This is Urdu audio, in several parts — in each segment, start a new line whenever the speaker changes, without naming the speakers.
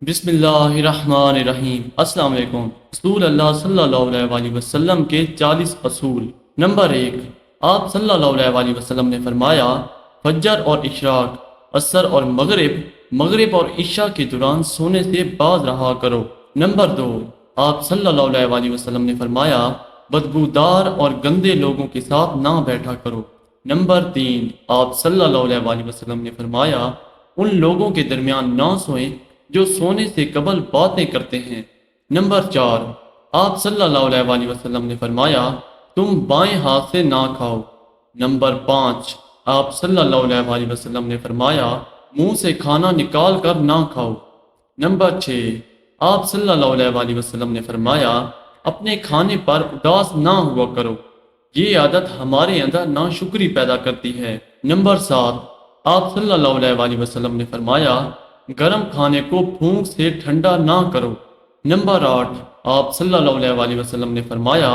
بسم اللہ الرحمن الرحیم۔ السلام علیکم۔ رسول اللہ صلی اللہ علیہ وآلہ وسلم کے 40 اصول۔ نمبر 1، آپ صلی اللہ علیہ وآلہ وسلم نے فرمایا، فجر اور اشراق، عصر اور مغرب اور عشاء کے دوران سونے سے باز رہا کرو۔ نمبر 2، آپ صلی اللہ علیہ وآلہ وسلم نے فرمایا، بدبودار اور گندے لوگوں کے ساتھ نہ بیٹھا کرو۔ نمبر 3، آپ صلی اللہ علیہ وآلہ وسلم نے فرمایا، ان لوگوں کے درمیان نہ سوئیں جو سونے سے قبل باتیں کرتے ہیں۔ نمبر 4، آپ صلی اللہ علیہ وآلہ وسلم نے فرمایا، تم بائیں ہاتھ سے نہ کھاؤ۔ نمبر 5، آپ صلی اللہ علیہ وآلہ وسلم نے فرمایا، منہ سے کھانا نکال کر نہ کھاؤ۔ نمبر 6، آپ صلی اللہ علیہ وآلہ وسلم نے فرمایا، اپنے کھانے پر اداس نہ ہوا کرو، یہ عادت ہمارے اندر ناشکری پیدا کرتی ہے۔ نمبر 7، آپ صلی اللہ علیہ وآلہ وسلم نے فرمایا، گرم کھانے کو پھونک سے ٹھنڈا نہ کرو۔ نمبر 8، آپ صلی اللہ علیہ وآلہ وسلم نے فرمایا،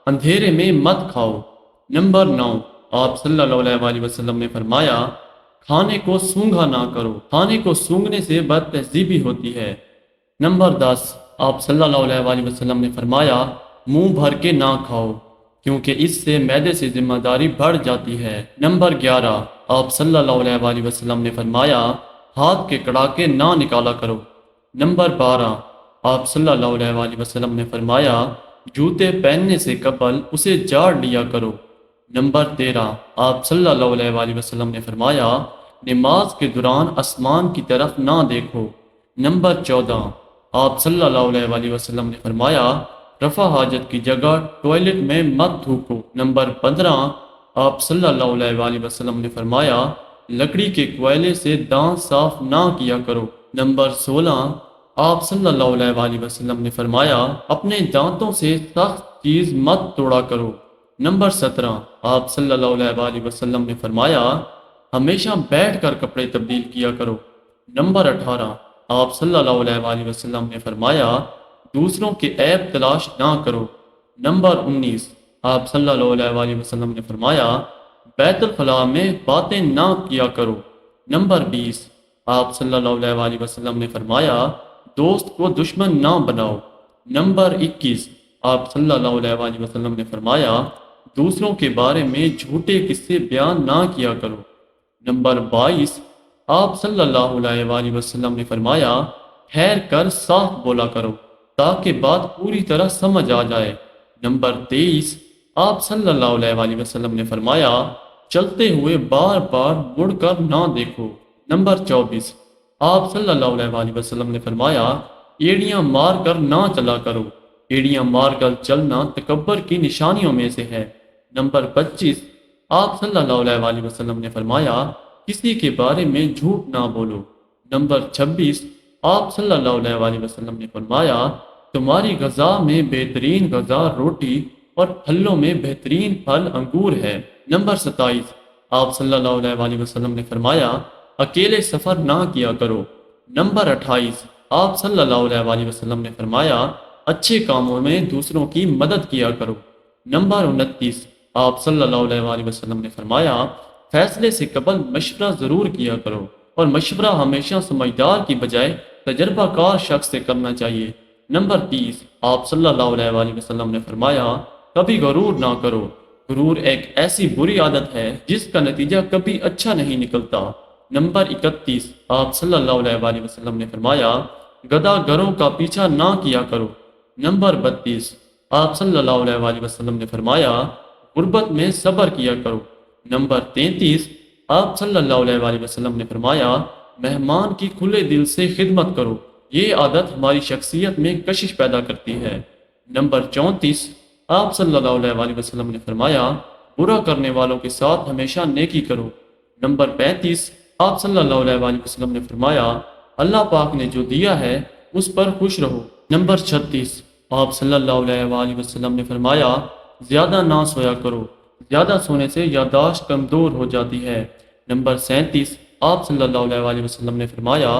اندھیرے میں مت کھاؤ۔ نمبر 9، آپ صلی اللہ علیہ وآلہ وسلم نے فرمایا، کھانے کو سونگھا نہ کرو، کھانے کو سونگھنے سے بد تہذیبی ہوتی ہے۔ نمبر 10، آپ صلی اللہ علیہ وآلہ وسلم نے فرمایا، منہ بھر کے نہ کھاؤ، کیونکہ اس سے معدے سے ذمہ داری بڑھ جاتی ہے۔ نمبر 11، آپ صلی اللہ علیہ وآلہ وسلم نے فرمایا، ہاتھ کے کڑاکے نہ نکالا کرو۔ نمبر 12، آپ صلی اللہ علیہ وآلہ وسلم نے فرمایا، جوتے پہننے سے قبل اسے جاڑ لیا کرو۔ نمبر 13، آپ صلی اللہ علیہ وآلہ وسلم نے فرمایا، نماز کے دوران آسمان کی طرف نہ دیکھو۔ نمبر 14، آپ صلی اللہ علیہ وآلہ وسلم نے فرمایا، رفع حاجت کی جگہ ٹوائلٹ میں مت تھوکو۔ نمبر 15، آپ صلی اللہ علیہ وآلہ وسلم نے فرمایا، لکڑی کے کوئلے سے دانت صاف نہ کیا کرو۔ نمبر 16، آپ صلی اللہ علیہ وآلہ وسلم نے فرمایا، اپنے دانتوں سے سخت چیز مت توڑا کرو۔ نمبر 17، آپ صلی اللہ علیہ وآلہ وسلم نے فرمایا، ہمیشہ بیٹھ کر کپڑے تبدیل کیا کرو۔ نمبر 18، آپ صلی اللہ علیہ وآلہ وسلم نے فرمایا، دوسروں کے عیب تلاش نہ کرو۔ نمبر 19، آپ صلی اللہ علیہ وآلہ وسلم نے فرمایا، بیت الخلاء میں باتیں نہ کیا کرو۔ نمبر 20، آپ صلی اللہ علیہ وآلہ وسلم نے فرمایا، دوست کو دشمن نہ بناؤ۔ نمبر 21، آپ صلی اللہ علیہ وآلہ وسلم نے فرمایا، دوسروں کے بارے میں جھوٹے قصے بیان نہ کیا کرو۔ نمبر 22، آپ صلی اللہ علیہ وآلہ وسلم نے فرمایا، ٹھہر کر صاف بولا کرو تاکہ بات پوری طرح سمجھ آ جائے۔ نمبر 23، آپ صلی اللہ علیہ وآلہ وسلم نے فرمایا، چلتے ہوئے بار بار مڑ کر نہ دیکھو۔ نمبر 24، آپ صلی اللہ علیہ وآلہ وسلم نے فرمایا، ایڑیاں مار کر نہ چلا کرو، ایڑیاں مار کر چلنا تکبر کی نشانیوں میں سے ہے۔ نمبر 25، آپ صلی اللہ علیہ وآلہ وسلم نے فرمایا، کسی کے بارے میں جھوٹ نہ بولو۔ نمبر 26، آپ صلی اللہ علیہ وآلہ وسلم نے فرمایا، تمہاری غذا میں بہترین غذا روٹی اور پھلوں میں بہترین پھل انگور ہے۔ نمبر 27، آپ صلی اللہ علیہ وآلہ وسلم نے فرمایا، اکیلے سفر نہ کیا کرو۔ نمبر 28، آپ صلی اللہ علیہ وآلہ وسلم نے فرمایا، اچھے کاموں میں دوسروں کی مدد کیا کرو۔ نمبر 29، آپ صلی اللہ علیہ وآلہ وسلم نے فرمایا، فیصلے سے قبل مشورہ ضرور کیا کرو، اور مشورہ ہمیشہ سمجھدار کی بجائے تجربہ کار شخص سے کرنا چاہیے۔ نمبر 30، آپ صلی اللہ علیہ وآلہ وسلم نے فرمایا، کبھی غرور نہ کرو، غرور ایک ایسی بری عادت ہے جس کا نتیجہ کبھی اچھا نہیں نکلتا۔ نمبر 31، آپ صلی اللہ علیہ وآلہ وسلم نے فرمایا، گدھا گروں کا پیچھا نہ کیا کرو۔ نمبر 32، آپ صلی اللہ علیہ وآلہ وسلم نے فرمایا، غربت میں صبر کیا کرو۔ نمبر 33، آپ صلی اللہ علیہ وآلہ وسلم نے فرمایا، مہمان کی کھلے دل سے خدمت کرو، یہ عادت ہماری شخصیت میں کشش پیدا کرتی ہے۔ نمبر 34، آپ صلی اللہ علیہ وآلہ وسلم نے فرمایا، برا کرنے والوں کے ساتھ ہمیشہ نیکی کرو۔ نمبر 35، آپ صلی اللہ علیہ وآلہ وسلم نے فرمایا، اللہ پاک نے جو دیا ہے اس پر خوش رہو۔ نمبر 36، آپ صلی اللہ علیہ وآلہ وسلم نے فرمایا، زیادہ نہ سویا کرو، زیادہ سونے سے یادداشت کمزور ہو جاتی ہے۔ نمبر 37، آپ صلی اللہ علیہ وآلہ وسلم نے فرمایا،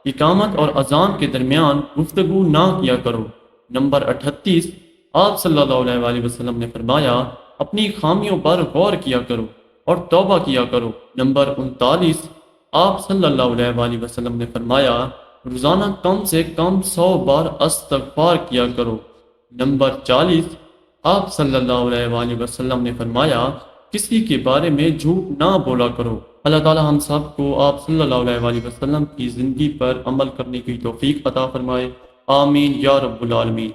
اقامت اور اذان کے درمیان گفتگو نہ کیا کرو۔ نمبر 38، آپ صلی اللہ علیہ وآلہ وسلم نے فرمایا، اپنی خامیوں پر غور کیا کرو اور توبہ کیا کرو۔ نمبر 39، آپ صلی اللہ علیہ وآلہ وسلم نے فرمایا، روزانہ کم سے کم 100 بار استغفار کیا کرو۔ نمبر 40، آپ صلی اللہ علیہ وآلہ وسلم نے فرمایا کسی کے بارے میں جھوٹ نہ بولا کرو۔ اللہ تعالی ہم سب کو آپ صلی اللہ علیہ وآلہ وسلم کی زندگی پر عمل کرنے کی توفیق عطا فرمائے، آمین یا رب العالمین۔